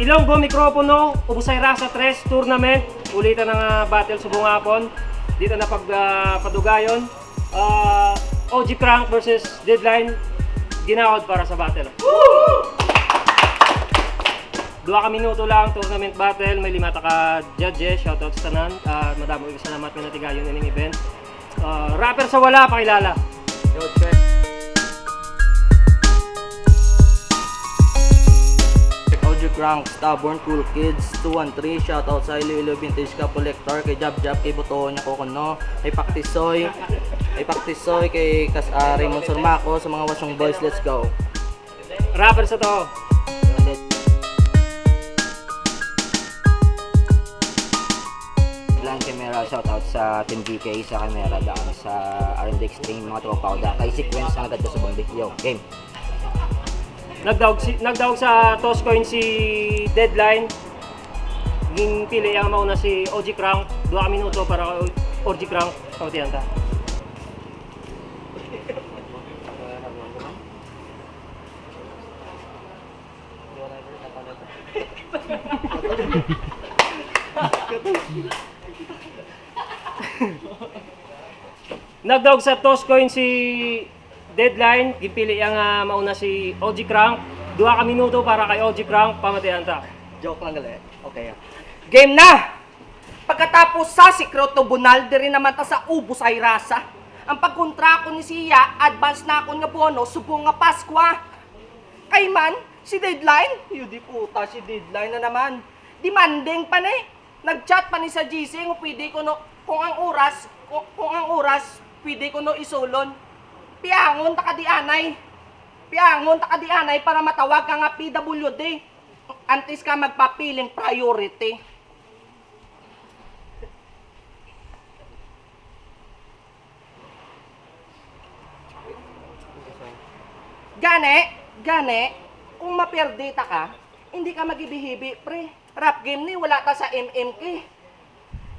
Ilonggo mikropono, Ubusay Rasa 3 tournament. Ulitan ng battle subong hapon. Dito na padugayon. OG Crank versus Deadline. Ginawad para sa battle. Dua ka minuto lang, tournament battle. May 5 ka judges. Shoutout sa tanan. Madamo yung salamat nga natigayon ining event. Rapper sa wala, pakilala. Yo, check. OG Crank, Stubborn, Cool Kids, 213, shoutout sa Iloilo Vintage Cup Collector, kay Jab Jab, kay Butonya Kokono, kay Paktisoy, kay Raymond Surmaco, sa mga Wasong Boys, let's go. Rapper sa to. Lang camera, shoutout sa Team DK, sa camera daan sa R&D Extreme, mga tropa ko daan. Kay Sequence na agad ko sa bandi. Yo, game. Nagdaog sa toss coin si Deadline. Ging pili ang mauna si OG Crank. 2 minuto para kay OG Crank. Pagtiyan ta. Nagdaog sa toss coin si Deadline, gipili ang mauna si OG Crank. 2 ka minuto para kay OG Crank, pamatihan ta. Joke lang gali. Okay. Game na! Pagkatapos sa Sikreto Bunal, diri naman ta sa Ubusay Rasa. Ang pagkontra ko ni siya, advance na ako nga bono, subong nga Paskwa. Kay man, si Deadline, yun di puta, si Deadline na naman. Demanding pa na eh. Nag-chat pa ni sa GC, kung pwede ko no, kung ang oras, pwede ko no isulon. Piangon ta ka di anay para matawag ka nga PWD. Antes ka magpapiling priority. Gane, kung maperdita ka, hindi ka magibihibi, pre. Rap game ni, wala ta sa MMK.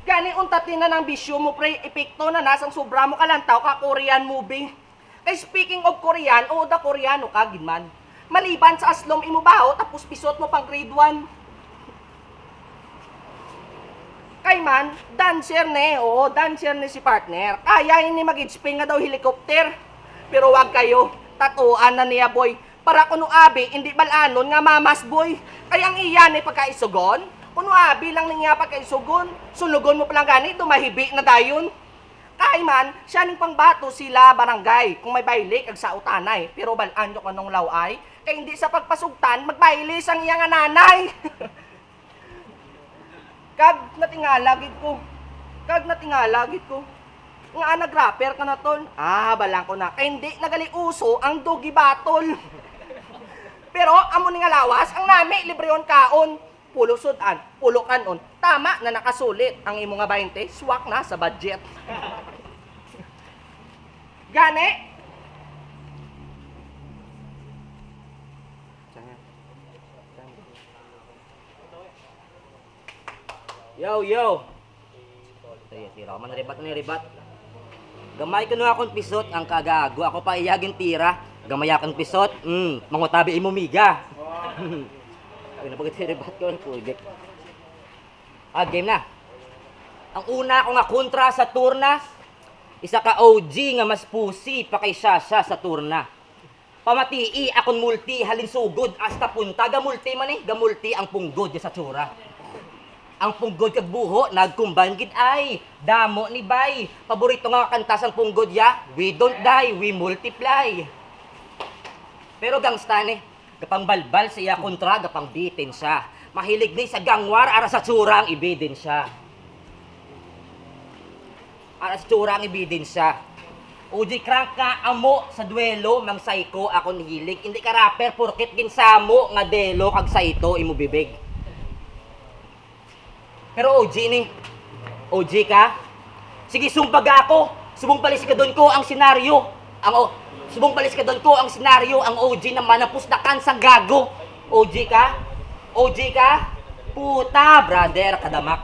Gani, untatin na ng bisyo mo, pre. Epekto na nasang sobra mo kalantaw ka Korean movie. Kay speaking of Korean, o da Koreano ka, ginman. Maliban sa aslom imubaho, tapos pisot mo pang grade 1. Kay man, dancer ni si partner. Kaya ini mag-spin nga daw helicopter. Pero wag kayo, tatuan na niya boy. Para kuno abi, hindi balanon nga mamas boy. Kaya ang iyan ay pagkaisugon, kuno abi lang niya pagkaisugon. Sunugon mo palang gani, tumahibi na dayon. Kay man, siya ning pangbato sila barangay kung may baylik ag sa utanay. Pero balaan nyo kanong laway, kay hindi sa pagpasugtan, magbaylis ang iyang nanay. Kag natingalagid ko. Nga nag-rapper ka na tol. Balang ko na. Kay hindi nagali uso ang dugi batol. Pero amo ni nga lawas, ang nami libreon kaon. Pulo sudan, pulo kanon. Tama na nakasulit ang imo nga 20, swak na sa budget. Gane? Yo! Tira, man ribat. Gamay ko na akong pisot, ang kagago. Ako pa iyagin tira. Gamay akong pisot, mangutabi imo miga. Ay, napagkatiribat ko, pwede. Game na. Ang una ko nga kontra sa turna, isa ka OG nga mas pusi pa kay Shasha sa turna. Pamatii akong multi halin sugod hasta punta gamulti man gamulti ang punggod sa tsura. Ang punggod kag buho nagkumban gid ay damo ni bay. Paborito nga kanta sang punggod ya, we don't die, we multiply. Pero gangsta ni, kapang balbal siya kontra gapang bitin siya. Mahilig ni sa gangwar ara sa tsura ang ibidin siya. Ara sa tsura ang ibidin siya. OG Crank ka amo sa duelo mang psycho ako hilig. Hindi ka rapper porket ginsamo nga delo kag saito imo bibig. Pero OG ni. OG ka? Sige sumbag ako. Subong palis ka doon ko ang senaryo. Subong palis ka doon ko ang senaryo. Ang OG na manapusdakan sang gago. OG ka? OG ka? Puta, brother, kadamak.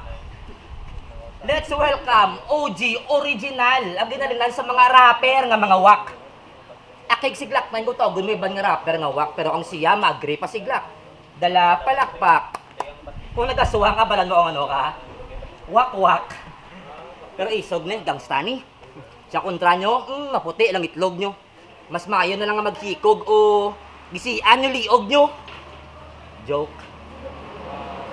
Let's welcome OG Original. Ang ginalinan sa mga rapper nga mga wak. Akig siglak man ko to, may ban nga rapper nga wak, pero ang siya mag-agree pa siglak. Dala palakpak, Kung nagasuhan ka, balan mo ang ano ka. Wak-wak. Pero isog na, gangsta ni. Sa kontra nyo, maputi lang itlog nyo. Mas maayo na lang nga magkikog o gisian yung liog nyo. Joke.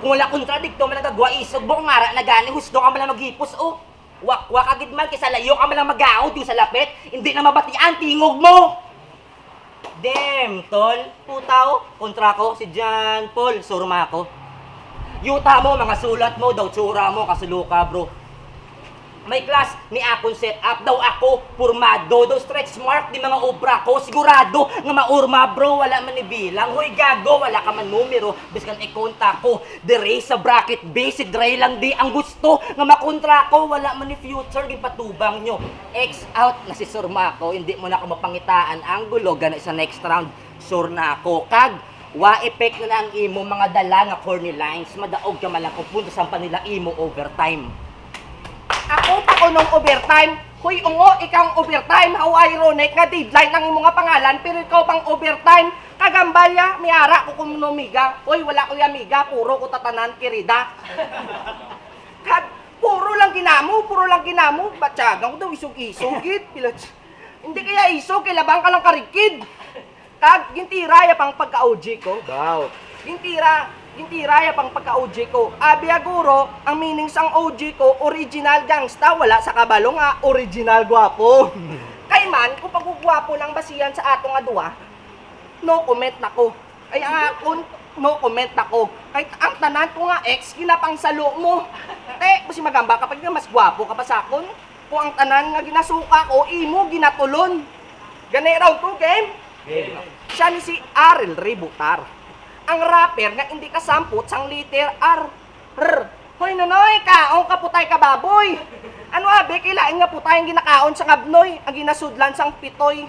Kung wala kontradikto, man nagagwa isog mo, kung ngara na gani, husto ka man lang maghipos o. Wak-wak agad man, kaysa layo ka man lang mag-aawd yung sa lapit, hindi na mabatian, tingog mo. Damn, tol. Putaw, kontra ko, si John Paul, surma ko. Yuta mo, mga sulat mo, daw tsura mo, kasuluka bro. May class, ni akong set up, daw ako, purmado, daw stretch mark, di mga obra ko, sigurado, nga maurma bro, wala man ibilang, huy gago, wala ka man numero, biskan i-contact ko, dire sa bracket base, si Dre lang di ang gusto, nga makontra ko, wala man ni future, di patubang nyo, X out na si surma ko, hindi mo na ako mapangitaan, ang gulo, gana sa next round, sure na ako, kag, wa effect na ang imo, mga dala nga corny lines, madaog ka man lang kung punta sa panila imo overtime. Ako pa ko nung overtime. Huy, ungo, ikaw ang overtime. How ironic nga deadline ang imo nga pangalan, pero ikaw pang overtime. Kagambalya, miara ko kung nomiga. Huy, wala ko yung amiga, puro ko tatanan, kirida. Puro lang ginamo. Batsagang ko daw, isog-isog, git. Hindi kaya isog, kilabang ka lang karikid. Kag, gintira ya pang pagka-OG ko. Wow. Gintira ya pang pagka-OG ko. Abia guro, ang meaning sang OG ko, original gangsta, wala sa kabalo nga, original gwapo. Kay man, kung pagugwapo lang basiyan sa atong adwa, no comment na ko. Ay ang akon, no comment na ko. Kahit ang tanan ko nga ex, ginapang salo mo. Basi magamba kapag mas gwapo ka pa sa akon. Kung ang tanan nga ginasuka ko, imo ginatulon. Gani raw to, game? Siya ni si Aril Ributar. Ang rapper nga hindi kasampot sang liter R. Hoy nonoy, kaong kaputay ka baboy. Ano abe, kailain nga putay ang ginakaon sa ngabnoy, ang ginasudlan sang pitoy.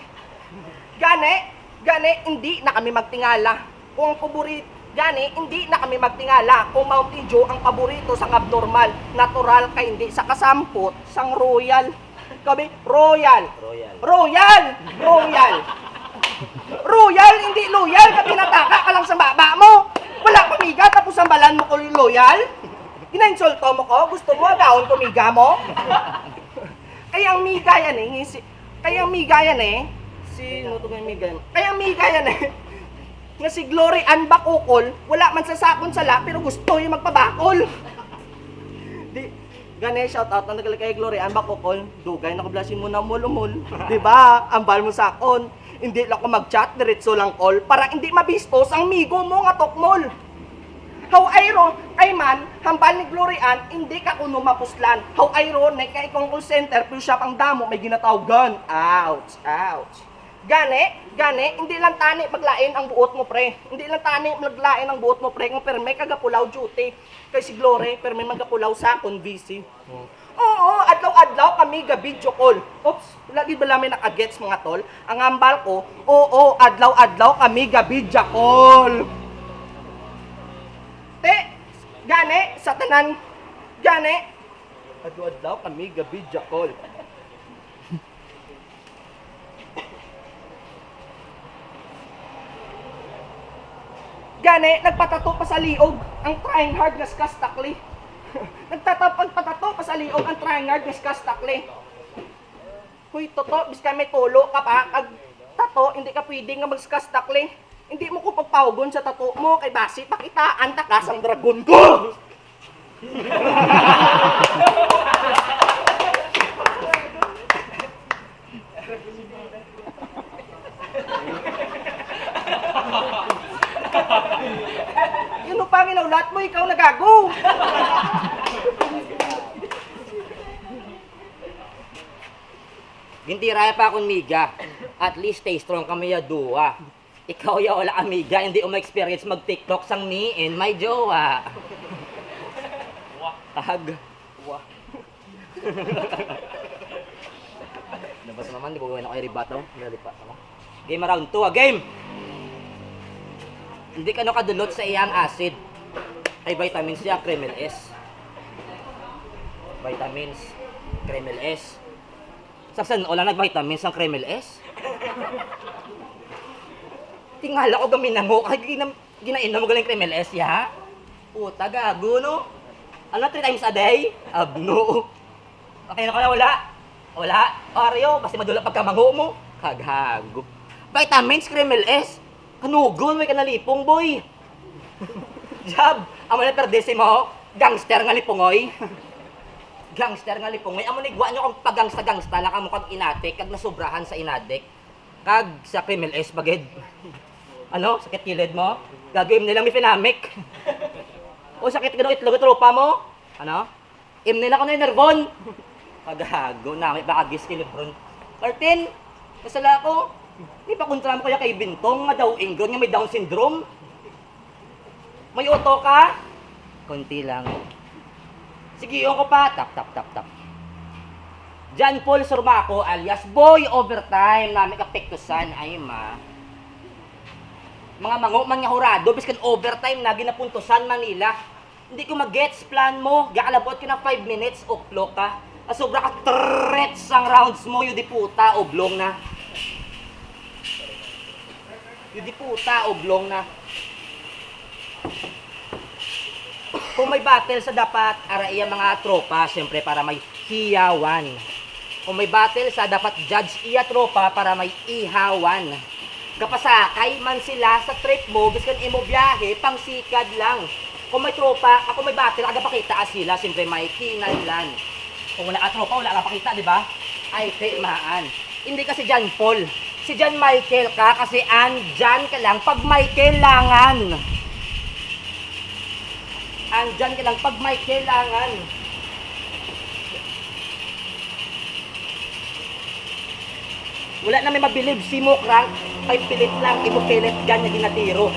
Gane, hindi na kami magtingala. Kung ang paborito, hindi na kami magtingala. Kung Mountain Dew ang paborito sang abnormal, natural ka hindi sa kasampot, sang royal. Kabi, royal. Royal, hindi loyal, ka pinataka ka lang sa baba mo. Wala kumiga, tapos ang balan mo ko loyal. Ginainsulto mo ko, gusto mo agaon kumiga mo. Kaya ang miga yan nga si Glory Ann Bakukol, wala man sa sakon sala, pero gusto yung magpabakol. Gane, shout out na nagaling kay Glory Ann Bakukol, dugay, nakablasin mo na mulumul. Diba, ambal mo sakon. Hindi lang ako mag-chat, diretso lang call, para hindi mabistos ang migo mo nga tokmol. How ironic, man, hambal ni Glory Ann, hindi ka kuno mapuslan. How ironic, kay ikong call center, pero siya pang damo, may ginatawgan. Ouch. Gane, hindi lang tani maglain ang buot mo, pre. Hindi lang tani maglain ang buot mo, pre. Kung perme kagapulaw duty. Kay si Glory, perme magapulaw sa akong VC. Oo, adlaw-adlaw kami ga-video call. Oops, lagi ba namin nakagets mga tol? Ang ambal ko, oo, adlaw-adlaw kami ga-video call. Gane, sa tanan, adlaw-adlaw kami ga-video call. Gane, nagpatato pa sa liog, ang trying hard na skastakli. Nagpatato pa sa liog, ang trying hard na skastakli. Huy, toto, bis ka may tulo ka pa, kag tato, hindi ka pwede nga magskastakli. Hindi mo ko pagpawgon sa tato mo, kay basi, pakitaan takas ang dragon ko! Yun pa ginaulat mo, ikaw nagago. Gintiraya pa akong miga. At least stay strong kami ya duwa. Ikaw ya wala amiga, hindi uma-experience mag-TikTok sang me and my jowa. Tag. Labas naman, di ba gawin ako yung ribato? Nalipat ako. Game round 2, game! Hindi ka kadulot sa iyang acid. Ay vitamins siya, Kremel S. Vitamins, Kremel S. Saksan, wala nag-vitamins ang Kremel S? Tingala ko gamin na mo, kahit ginainom mo galing Kremel S, ya? Puta, gago, no? Ano, 3 times a day? Abno. Okay na ka na, wala? Wala? Oreo, kasi madula pagkamango mo. Kagago. Vitamins, Kremel S. Kanugon, may kanalipong, boy. Jab, amo na perdesi mo. Gangster nga lipongoy. Gangster nga lipongoy. Amo nigwa nyo kung pagangsta-gangsta lang amo kag inatek, kag nasubrahan sa inadek. Kag sa Kremel S, bagid. Ano, sakit kilid mo? Gagawin nilang may pinamik. O sakit gano'ng itlog at tropa mo? Ano? Nila ko na yung nervon. Pagago, namin baka gis kilibron. Martin, kasala ko. Di pa kontra mo kaya kay Bintong nga daw ingron nga may Down syndrome. May auto ka? Konti lang. Sige, ko pa. Tap, tap, tap, tap. John Paul Surmaco alias Boy Overtime namin kapektusan ay mga mango man nga hurado biskan overtime na ginapuntusan Manila. Hindi ko mag-gets plan mo. Gakalabot ka na 5 minutes o'clock ka. Sobra ka threats ang rounds mo, yun di puta, oblong na. Yun di puta, oblong na. Kung may battle sa dapat, araiya mga tropa, siyempre para may hiyawan. Kung may battle sa dapat judge iya tropa para may ihawan. Kapasakay man sila sa trip mo, biskan imo biyahe, pang sikad lang. Kung may tropa, ako may battle, aga pakita sila, siyempre may kinailan. Kung wala ka tropa, wala ka pakita, di ba? Ay, maan. Hindi kasi John Paul. Si John Michael ka kasi andyan ka lang pag may kailangan. Andyan ka lang pag may kailangan. Wala na may mabilib si mo crank, ay pilit lang, ibupilit gan na ginatiro.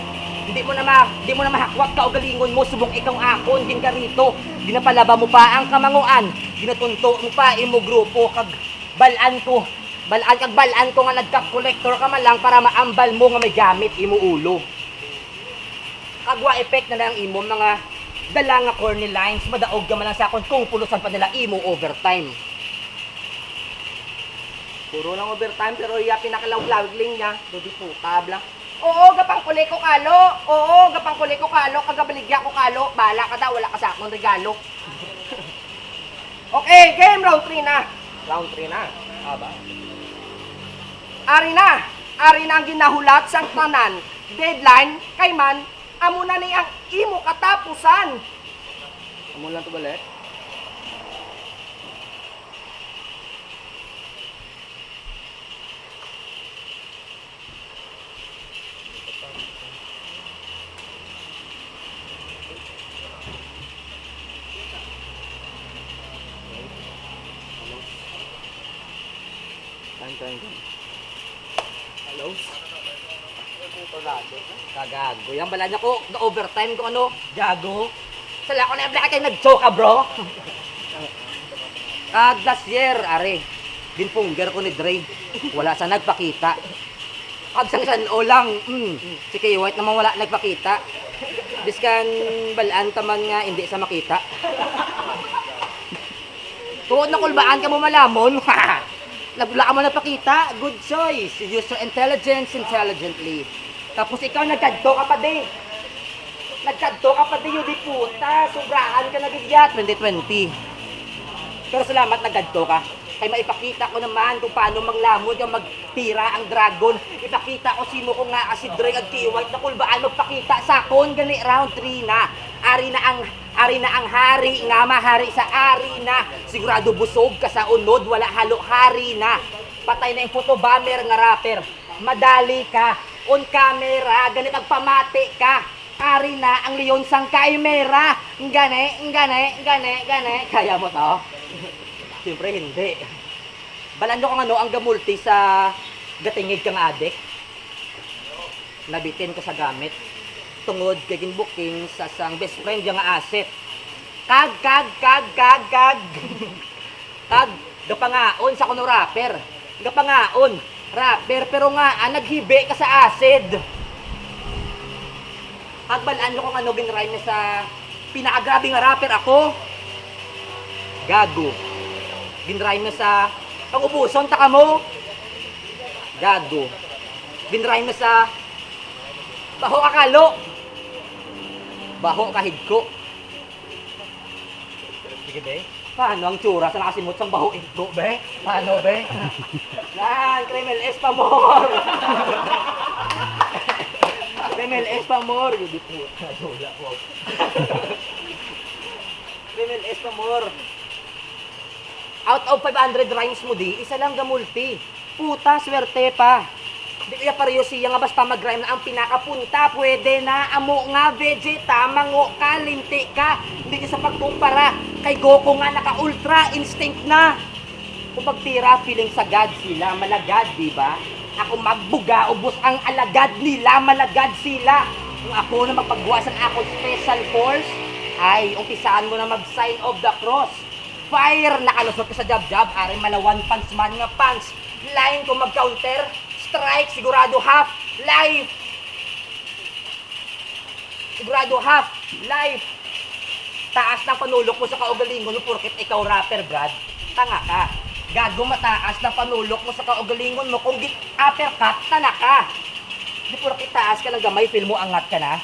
Hindi mo na mahakwak ka o galingon mo, subong ikaw akon, gin ka rito. Ginapalaba mo pa ang kamanguan, ginatunto mo pa imo grupo, kag balaan ko nga nagkap-collector ka man lang para maambal mo nga may gamit imo ulo. Kagwa effect na lang imo mga dala nga corny lines, madaog ka man lang sa akon kung pulusan pa nila imo overtime. Puro lang overtime pero iya pinakalawlawling niya, dodi puta bla. Oo, gapang kuli ko kalo. Oo, gapang kuli ko kalo. Kagabaligya ko kalo. Bala ka daw, wala ka sa akong regalo. Okay, game round 3 na. Round 3 na. Aba. Ari na ang ginahulat sang tanan. Deadline, kay man, amo na ni ang imo katapusan. Amo lang to balik. Hello? Kagago. Yan bala niya ko, na-overtime ko ano, gago. Sala ko na yung black kayo nag-choka, bro. Last year, are, ginpungger ko ni Dre. Wala sa nagpakita. Kagsang o lang, si Kay White naman wala nagpakita. Biskan balaan taman nga, hindi sa makita. Tuod na kulbaan ka mo malamon, ha? Wala ka mo napakita, good choice. Use your intelligence intelligently. Tapos ikaw nagkadto ka pa di. Nagkadto ka pa di, yun di puta. Sobrahan ka nagigya 2020. Pero salamat nagkadto ka. Kaya maipakita ko naman kung paano manglamon yung magtira ang dragon. Ipakita ko sino ko nga si Dre at Kay White na kulbaan magpakita sa kon gani round 3 na. Ari na ang hari nga mahari sa ari na. Sigurado busog ka sa unod, wala halo hari na. Patay na yung photobomber nga rapper. Madali ka, on camera, ganit agpamati ka. Ari na ang leon sang kaimera. Gane. Kaya mo to? Siyempre hindi. Balan nyo kung ano ang gamulti sa gatingig kang adik. Nabitin ko sa gamit. Tungod kaging booking sa sang best friend yung asset. Kag. Gapangaon sa kuno rapper. Gapangaon. Rapper pero nga naghibi ka sa acid. Pagbalaan nyo kung ano ginrime sa pinakagrabe nga rapper ako. Gago. Ginrime sa pang-ubuson taka mo. Gago. Ginrime sa baho akalo. Baho kahit ko. Sige, be. Paano ang tsura sa nakasimot sa baho ko, be? Paano, be? Yan, Kremel S pa more. Kremel S pa more. Hindi po. Wala po. Kremel S pa more. Out of 500 rhymes mo di, isa lang gamulti. Puta, swerte pa. Di kaya pareho siya nga basta mag-rhyme na ang pinakapunta. Pwede na, amo nga, vegeta, mango ka, linti ka. Hindi ka sa pagkumpara. Kay Goku nga naka-ultra instinct na. Kung pagtira, feeling sagad sila, malagad, di ba? Ako magbuga, ubos ang alagad nila, malagad sila. Kung ako na magpagbuwasan ako special force, ay, umpisaan mo na mag-sign of the cross. Fire! Nakalusot ka sa jab-jab, ari malawan pants man nga pants. Line kung mag-counter, strike, sigurado half, life. Sigurado half, life. Taas ng panulok mo sa kaugalingon mo porket ikaw rapper, Brad. Tanga ka. Gago mataas ng panulok mo sa kaugalingon mo kung di uppercut, tana ka. Di porket taas ka ng gamay, feel mo angat ka na.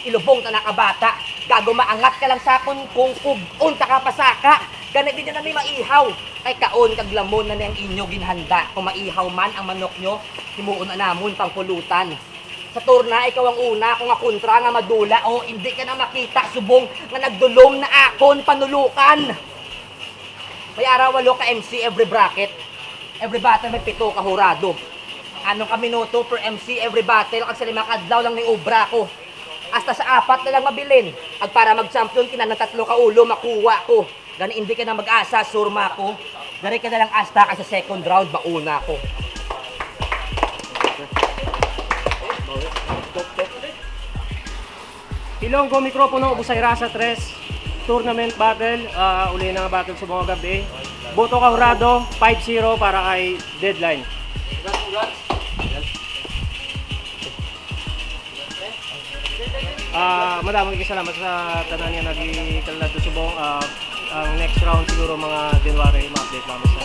Ilubong ta na ka bata. Gago maangat ka lang sa kung unta ka pasaka. Ganit din na may maihaw. Kay kaon kag lamon na niyang inyo ginhanda. Kung maihaw man ang manok nyo, himuon na namon pang pulutan. Sa turna, ikaw ang una, kung nga kontra nga madula, o hindi ka na makita, subong nga nagdulom na akon panulukan. May araw 8 ka MC every bracket. Every battle may 7 ka hurado. Anong ka minuto per MC every battle, kag sa 5 kadlaw lang ni ubra ko. Hasta sa 4 na lang mabilin. Ag para mag-champion, kinang 3 ka ulo, makuha ko. Gani hindi ka na mag-asa, surma ko. Gani ka na lang asta kay sa second round, mauna ko. Ilonggo mikropono ubusay rasa 3 tournament battle, uli na nga battle sa mga gabi. Boto ka hurado 5-0 para kay Deadline. Madaming salamat sa tanan niya naging kalad subong. Ang next round siguro mga January ma-update namin sa